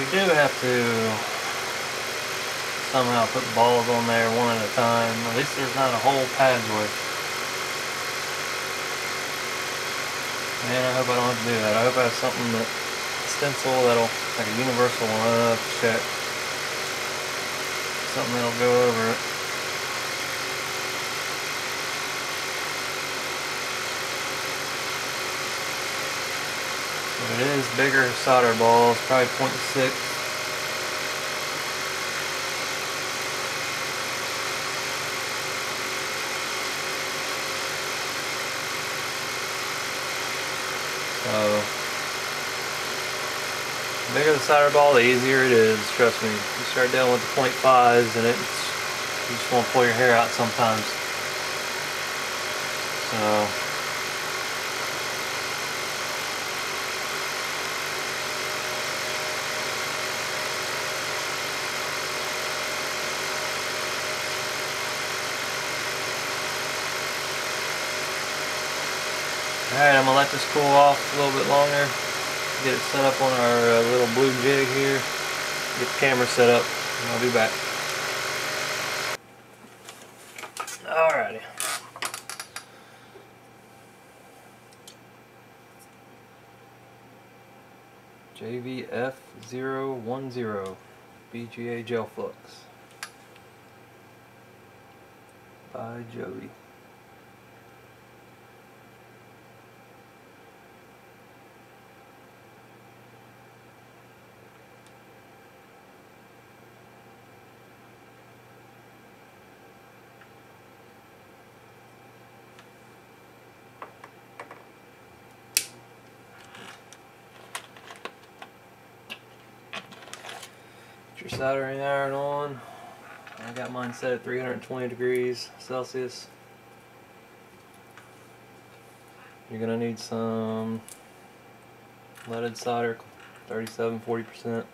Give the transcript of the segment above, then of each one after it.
we do have to somehow put balls on there one at a time. At least there's not a whole pad's worth. Man, I hope I don't have to do that. I hope I have something that stencil that'll, like a universal one, I'll have to check. Something that'll go over it. But it is bigger solder balls, probably 0.6. So, the bigger the solder ball, the easier it is, trust me. You start dealing with the 0.5s and you just want to pull your hair out sometimes. So, alright, I'm going to let this cool off a little bit longer. Get it set up on our little blue jig here. Get the camera set up, and I'll be back. Alrighty. JVF010 BGA Gel Flux by Joey. Your soldering iron on. I got mine set at 320 degrees Celsius. You're gonna need some leaded solder, 37–40%.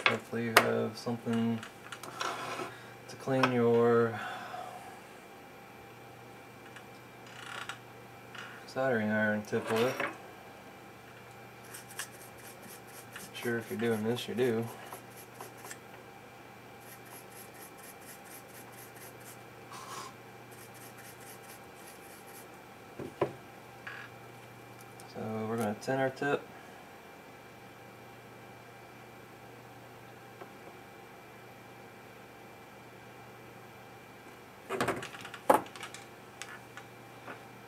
Hopefully you have something to clean your soldering iron tip with. Sure, if you're doing this, you do. So we're going to tin our tip.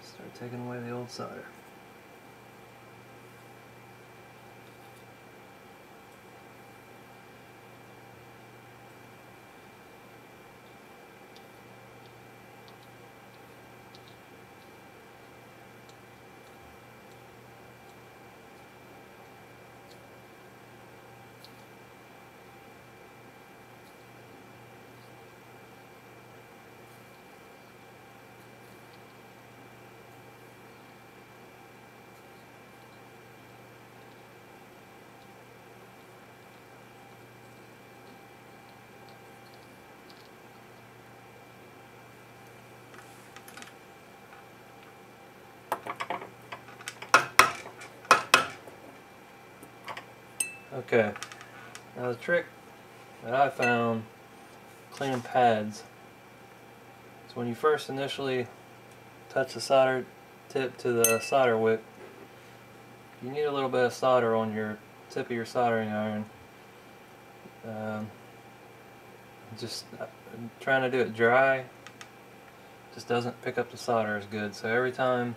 Start taking away the old solder. Okay, now the trick that I found cleaning pads is when you first initially touch the solder tip to the solder wick, you need a little bit of solder on your tip of your soldering iron. Just trying to do it dry just doesn't pick up the solder as good. So every time,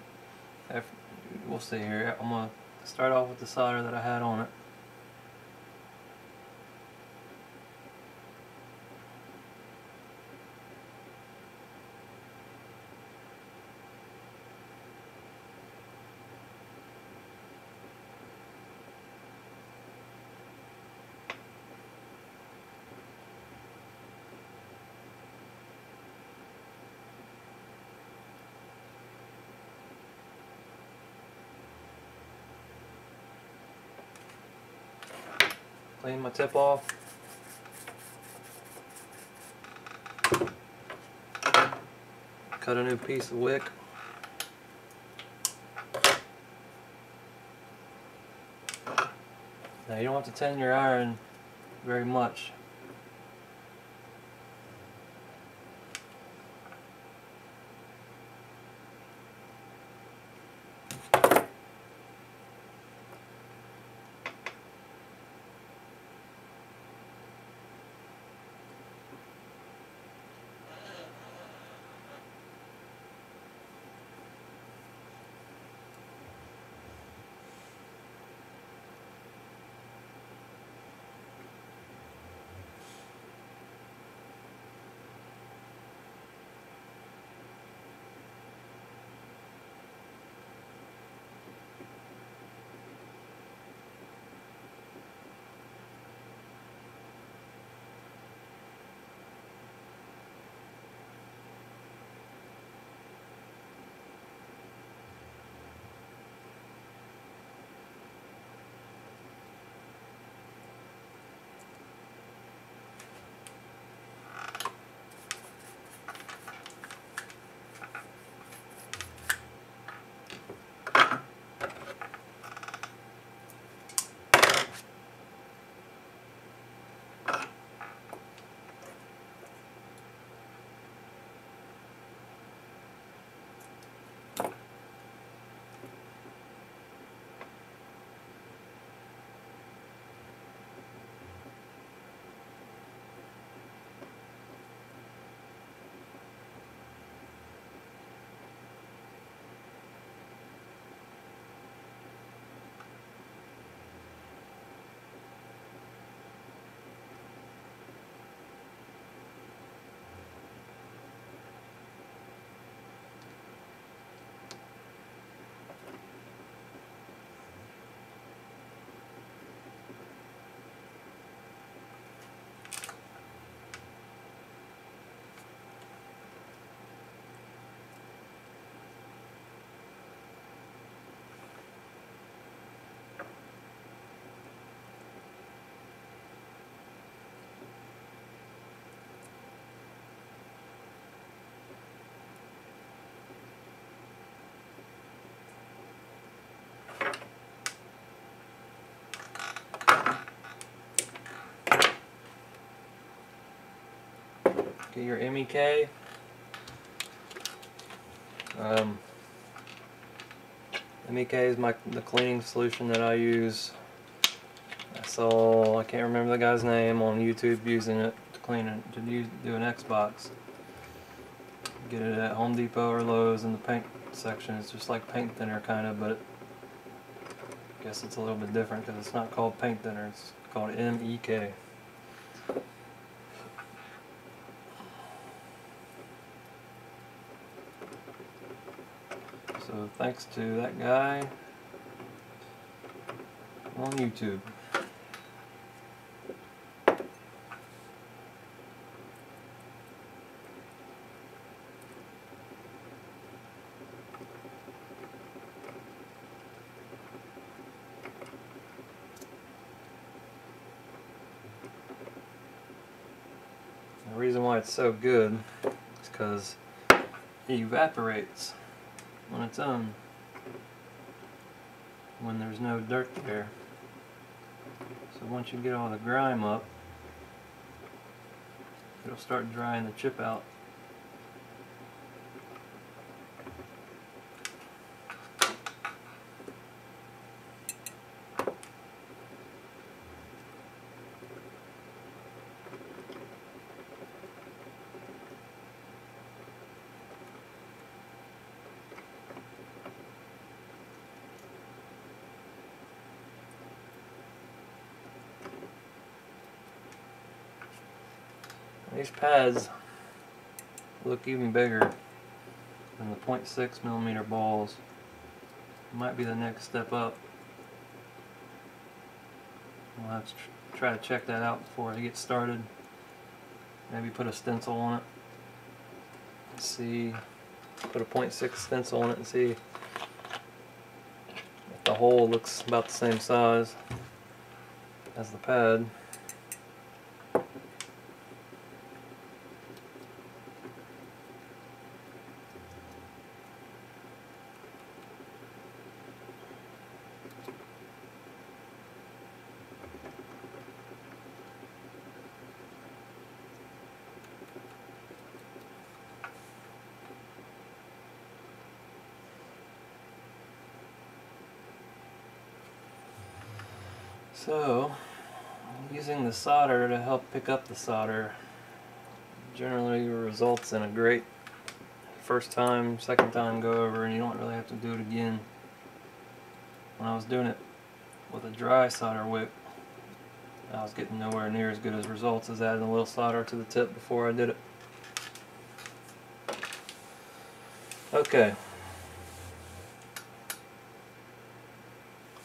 we'll see here, I'm going to start off with the solder that I had on it. Clean my tip off. Cut a new piece of wick. Now you don't have to tend your iron very much. Get your MEK. MEK is the cleaning solution that I use. I can't remember the guy's name on YouTube using it to clean it, to do an Xbox. Get it at Home Depot or Lowe's in the paint section. It's just like paint thinner kind of, but I guess it's a little bit different because it's not called paint thinner, it's called MEK. So thanks to that guy on YouTube. The reason why it's so good is because it evaporates on its own when there's no dirt there. So once you get all the grime up, it'll start drying the chip out. These pads look even bigger than the 0.6mm balls. Might be the next step up. We'll have to try to check that out before I get started. Maybe put a stencil on it. Let's see, put a 0.6 stencil on it and see if the hole looks about the same size as the pad. So, using the solder to help pick up the solder generally results in a great first time, second time go over, and you don't really have to do it again. When I was doing it with a dry solder wick, I was getting nowhere near as good as results as adding a little solder to the tip before I did it. Okay.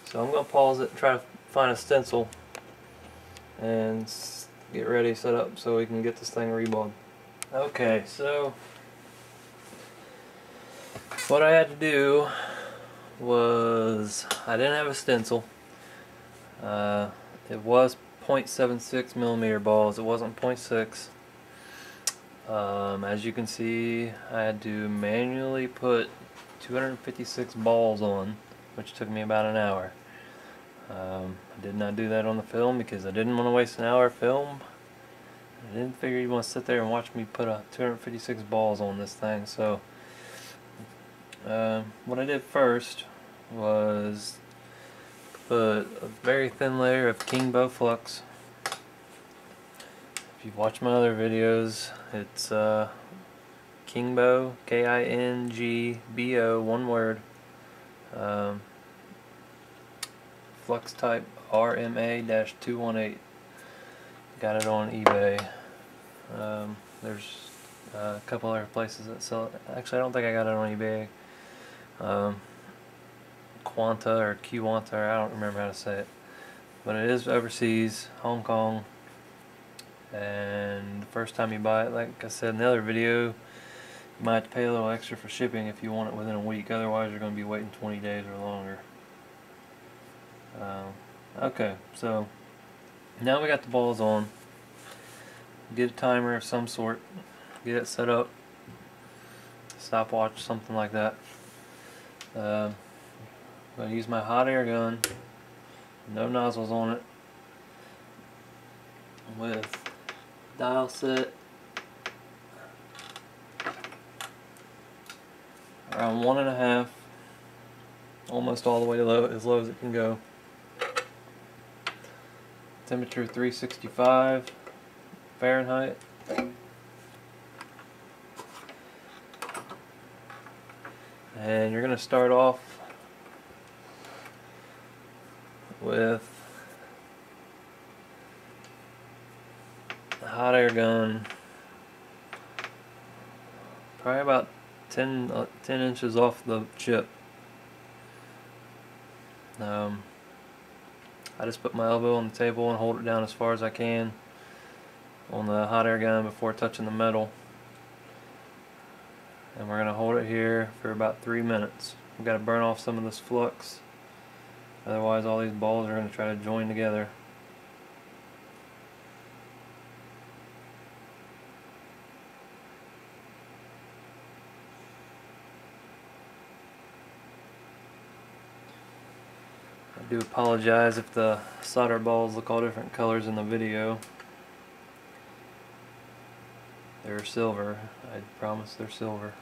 So I'm going to pause it and try to find a stencil and get ready, set up so we can get this thing reballed. Okay, so what I had to do was, I didn't have a stencil. It was 0.76 millimeter balls, it wasn't 0.6. As you can see, I had to manually put 256 balls on, which took me about an hour. I did not do that on the film because I didn't want to waste an hour of film. I didn't figure you'd want to sit there and watch me put 256 balls on this thing. So what I did first was put a very thin layer of King Bow Flux. If you've watched my other videos, it's Kingbo, K-I-N-G-B-O, one word. Flux type RMA-218. Got it on eBay. There's a couple other places that sell it. Actually, I don't think I got it on eBay. Quanta or Qwanta, I don't remember how to say it. But it is overseas, Hong Kong. And the first time you buy it, like I said in the other video, you might have to pay a little extra for shipping if you want it within a week. Otherwise, you're going to be waiting 20 days or longer. Okay, so now we got the balls on. Get a timer of some sort. Get it set up. Stopwatch, something like that. I'm going to use my hot air gun. No nozzles on it. With dial set around 1.5, almost all the way low, as low as it can go. Temperature 365 Fahrenheit. And you're going to start off with the hot air gun, probably about 10 inches off the chip. I just put my elbow on the table and hold it down as far as I can on the hot air gun before touching the metal. And we're going to hold it here for about 3 minutes. We've got to burn off some of this flux, otherwise all these balls are going to try to join together. I do apologize if the solder balls look all different colors in the video. They're silver. I promise they're silver.